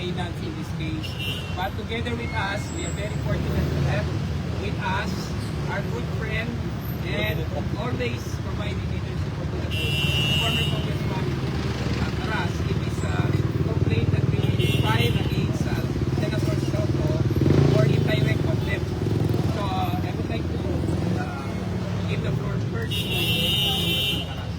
complainants in this case. But together with us, we are very fortunate to have with us our good friend and always providing leadership for the former Congressman Taras in this complaint that we filed against Senator Soto for indirect contempt. So I would like to give the floor first to Taras.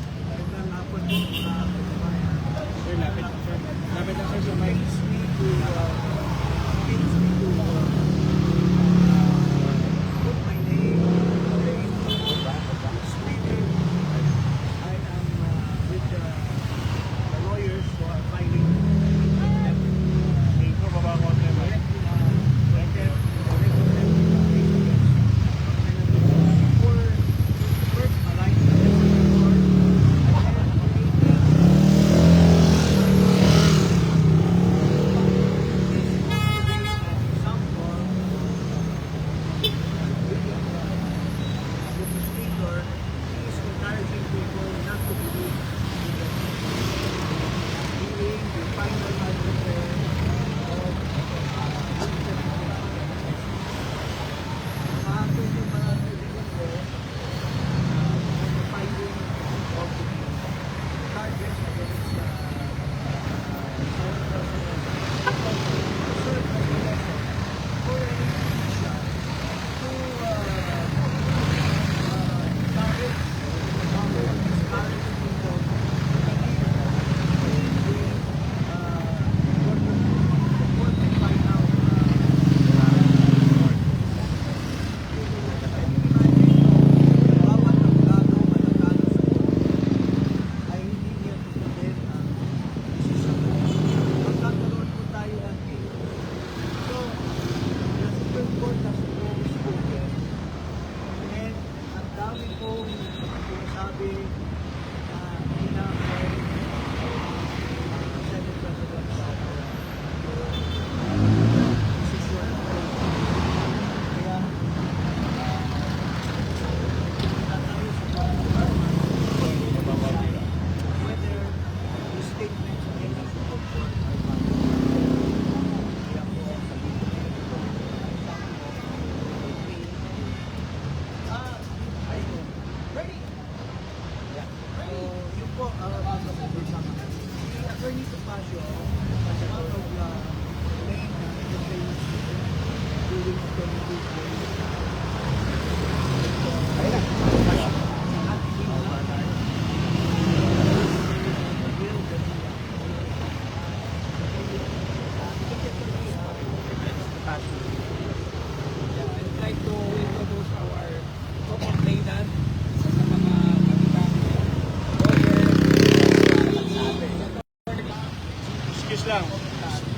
Lang.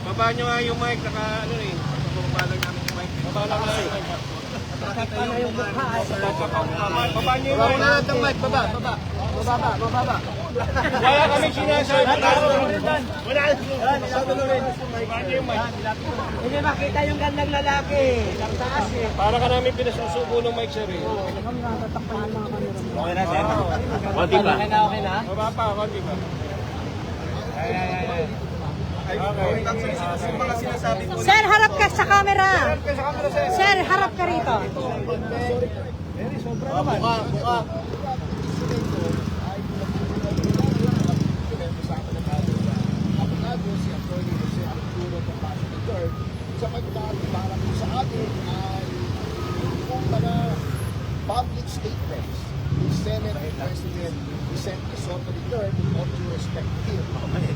Baba nyo nga yung mic, naka ano eh. Baba lang namin yung mic. Baba lang na yung mic. Baba yung mukha. Baba nyo yung mic. Baba yung mic. Baba. Baba. Wala kami sinasabi. Wala. Baba nyo yung mic. Hindi makita yung gandang lalaki. Ang taas eh. Para ka namin pinasusubo ng mic, sir eh. Okay na, sir. Konti pa. Okay na? Baba pa, konti pa. Sir, harap ka sa camera. Sir, harap ka rito. Buka. Sa para po sa atin ay kung mga public statements ni Senate President Vicente Soto III, all due respect to him,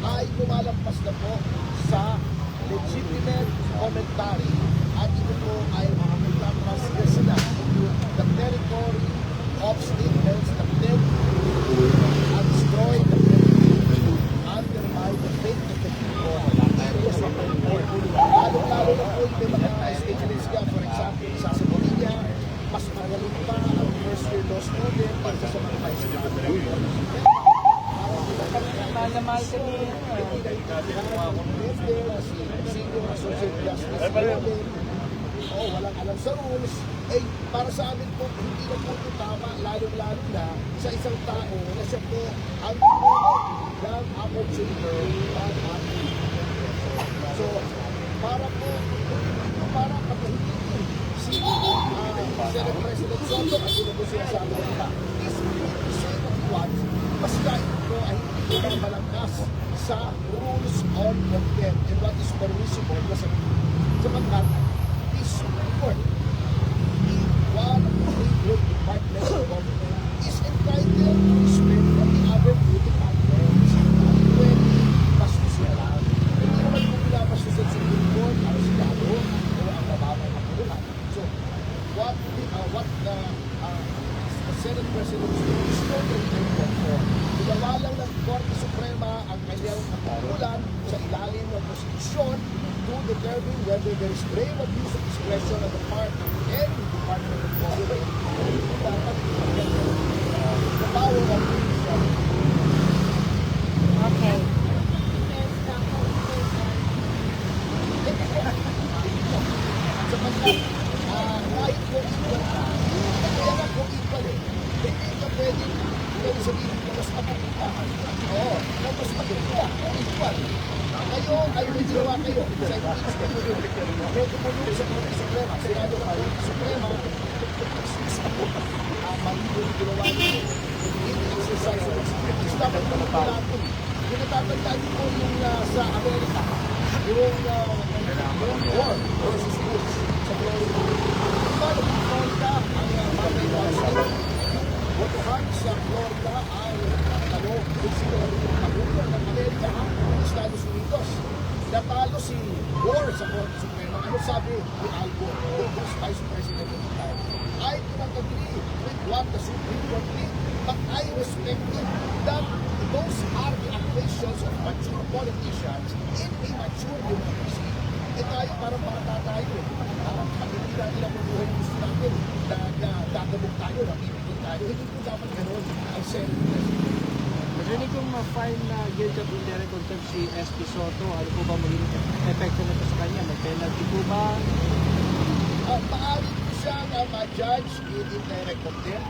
ay lumalampas na po sa legitimate commentary at ito po ay nagtatransgress na the territory of statements that tend to destroy the credibility, undermine the faith of the people, lalo-lalo na po yung mga statements niya, for example, sa Bonilla, mas magaling pa ang first year law student kaysa sa mga high school. Mahal ka ni... Senior Associate Justice walang alam sa rules. Eh, para sa amin po, hindi na po ito tama, lalo-lalo na sa isang tao na siya po ang ng opportunity. So, para pagkahitin si Senate President Soto at yun po sinasabi nila is to say what he wants, basta ito ay hindi na malangkas sa rules on contempt and what is permissible na sa sapagkat the Supreme Court, one of the three good departments of government, is entitled to respect from the other two departments. Pwede pastusin lang. Hindi naman kung pinapastusin sa Supreme Court, ang Senado, o ang mababang kapuluhan. So, what the Senate President is totally thankful for. Ginawa lang ng Korte Suprema ang kanyang kapuluhan sa ilalim ng Konstitusyon to determine whether there is grave abuse of discretion on the part of any department of government. Dapat the power of the judiciary. Okay. Sapagkat kahit kung equal ka, kaya nga kung equal hindi ka pwedeng sabihin na mas mapagkita. Oo, na mas mapagkita. Equal. Kayo ay may ginawa kayo sa impeachment. May tumulong sa Korte Suprema. Senado ka, Korte Suprema, mali yung ginawa niyo. Hindi exercise of expertise. Dapat na magpalatong. Yung natatandaan ko yung sa Amerika, yung war versus Bush sa Florida. Diba nung Florida, ang Mamay Watson, botohan sa Florida ay kagulan ng Amerika ng Estados Unidos. Natalo si War sa Korte Suprema. Ano sabi ni Al Gore, who was Vice President at the time? I do not agree with what the Supreme Court did, but I respect it that those are the equations of mature politicians in a mature democracy. Eh tayo parang bata tayo. Pag hindi natin ang buhay ng gusto natin, gagabog tayo, napipigil tayo. Hindi po dapat gano'n ang Senate President. Marinig kong ma-file na guilty of indirect contempt si SP Soto. Ano po ba magiging epekto nito sa kanya? May penalty po ba? Maaari po siya na ma-judge in indirect contempt.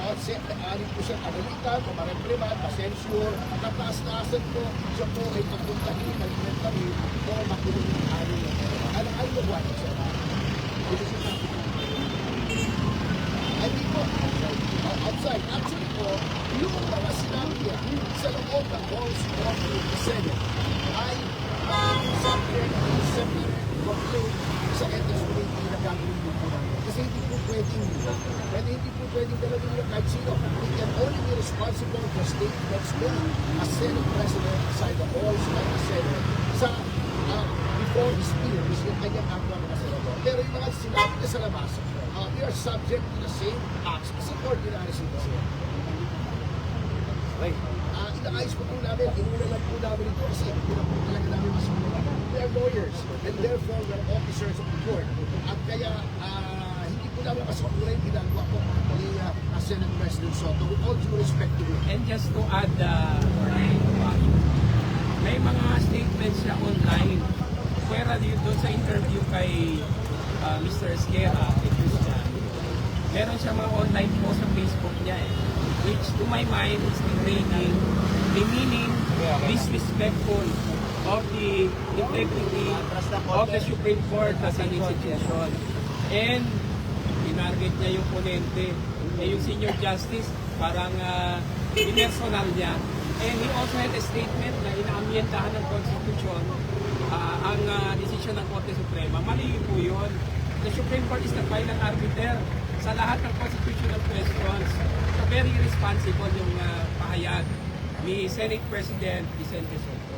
Maaari po siya pagalitan o ma-repriman, ma-censure. Nataas-taasan po siya po ay pagpuntahin, mag-mentally o makulong ng ari. Ano ay nagawa niya siya? Hindi po. Outside. Actually po, yung mga sinabi niya sa loob ng halls of the Senate ay subject to separate complaint sa ethics committee na gagawin din po namin. Kasi hindi po pwedeng dalawin yung kahit sino. He can only be responsible for statements made as Senate President aside the halls of the Senate sa before his peers, yung kanyang kapwa mga senador. Pero yung mga sinabi niya sa labas, we are subject to the same acts as an ordinary citizen. Inaayos po namin, inuna lang po namin ito kasi hindi na po talaga namin masunod. We are lawyers and therefore we are officers of the court. At kaya hindi po namin masunod yung ginagawa po ni Senate President Soto with all due respect to him. And just to add, may mga statements siya online. Pwera doon sa interview kay Mr. Esquerra, meron siya mga online post sa Facebook niya which to my mind is degrading, demeaning, disrespectful of the integrity of the Supreme Court as an institution. And tinarget niya yung ponente, yung senior justice, parang personal niya. And he also had a statement na inaamyendahan ng Constitution ang desisyon ng Korte Suprema. Mali po yun. The Supreme Court is the final arbiter sa lahat ng constitutional questions. So very responsible yung pahayag ni Senate President Vicente Soto.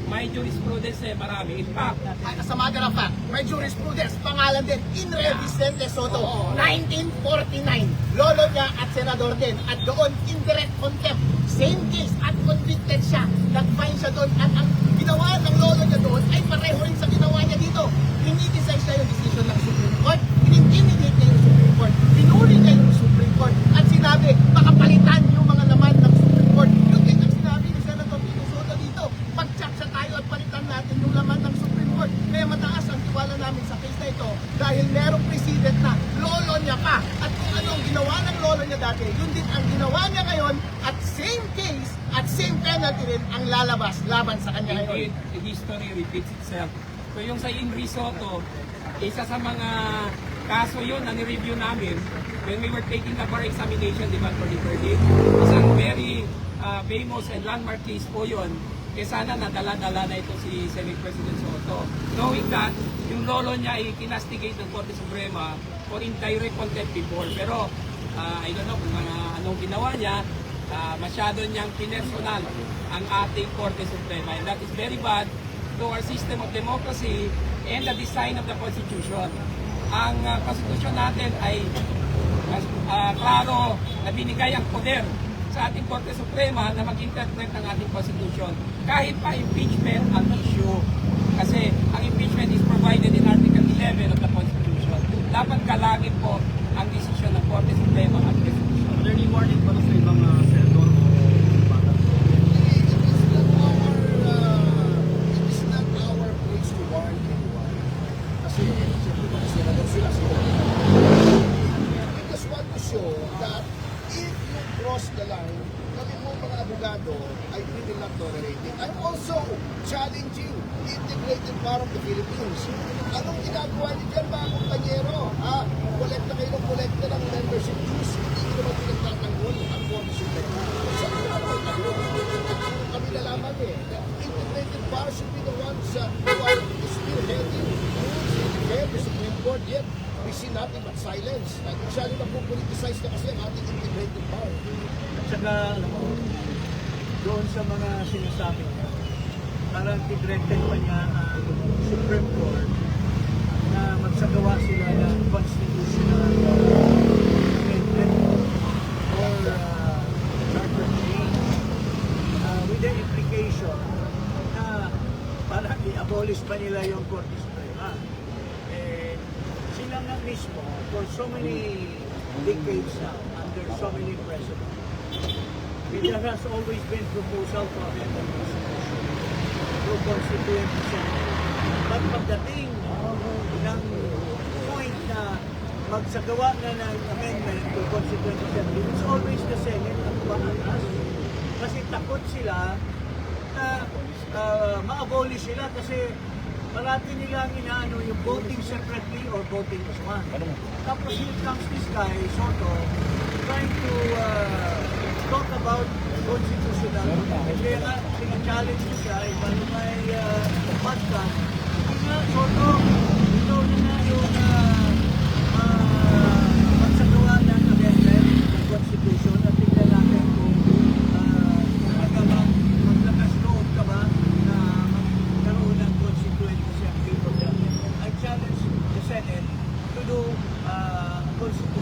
May jurisprudence marami. In fact, As a matter of fact, may jurisprudence, pangalan din, Inre Vicente Soto, 1949. Lolo niya at senador din. At doon, indirect contempt. Same case at convicted siya. Nag-fine siya doon. At ang ginawa ng lolo niya doon ay pareho rin sa ginawa niya dito. Hindi-decide siya yung decision ng Supreme Court. In-intimidate niya yung Supreme Court. Pinuri niya yung Supreme Court. At sinabi, baka palitan yung mga laman ng Supreme Court. Yun din ang sinabi ni Senator Tito Soto dito. Mag-check sa tayo at palitan natin yung laman ng Supreme Court. Kaya mataas ang tiwala namin sa case na ito dahil merong precedent na lolo niya pa. At kung anong ginawa ng lolo niya dati, yun din ang ginawa niya ngayon at same case at same penalty rin ang lalabas laban sa kanya ngayon. Indeed, history repeats itself. So yung sa Inri Soto, isa sa mga kaso yun na ni-review namin when we were taking the bar examination, di ba, for the verdict. Isang very famous and landmark case po yun. Kaya sana nadala-dala na ito si Senate President Soto. Knowing that, yung lolo niya ay kinastigate ng Korte Suprema for indirect contempt before. Pero, I don't know kung anong ginawa niya, masyado niyang pinersonal ang ating Korte Suprema. And that is very bad to our system of democracy and the design of the Constitution. Ang Constitution natin ay klaro na binigay ang poder sa ating Korte Suprema na mag-interpret ng ating Constitution. Kahit pa impeachment ang issue. Kasi ang impeachment is provided in Article 11 of the Constitution. Dapat kalangin po ang desisyon ng Korte Suprema at Constitution. Any warning ba sa ibang senador o bata? It is not our place to warn anyone. Kasi senador sila. We just want to show that if you cross the line, kami po mga abogado ay we will not tolerate it. I'm also challenging the integrated power of the Philippines. Anong ginagawa niyo dyan mga kumpanyero? Kolekta kayo ng kolekta ng membership dues. Hindi naman pinagtatanggol ang Korte Suprema. Kami na lamang The integrated power should be the ones who are spearheading rules the Supreme Court. Yet, we see nothing but silence. At masyado na po politicize na kasi ang ating integrated power. At saka, alam mo, doon sa mga sinasabi niya, parang directed pa niya ang Supreme Court na magsagawa sila ng constitutional amendment or charter change with the implication na parang i-abolish pa nila yung Korte Suprema. Eh, sila nga mismo, for so many decades now, under so many presidents, there has always been proposal to amend the Constitution through Constituent Assembly. But pagdating ng point na magsagawa na ng amendment to Constituent Assembly, it's always the Senate ang tumakas. Kasi takot sila na ma-abolish sila kasi parati nilang inaano yung voting separately or voting as one. Tapos here comes this guy, Soto, trying to talk about constitutional. Kaya nga, sina-challenge ko siya, iba na may podcast. Hindi nga, Soto, ikaw na nga yung magsagawa ng amendment ng Constitution at tingnan natin kung maglakas loob ka ba na magkaroon ng Constituent Assembly. I challenge the Senate to do a constitutional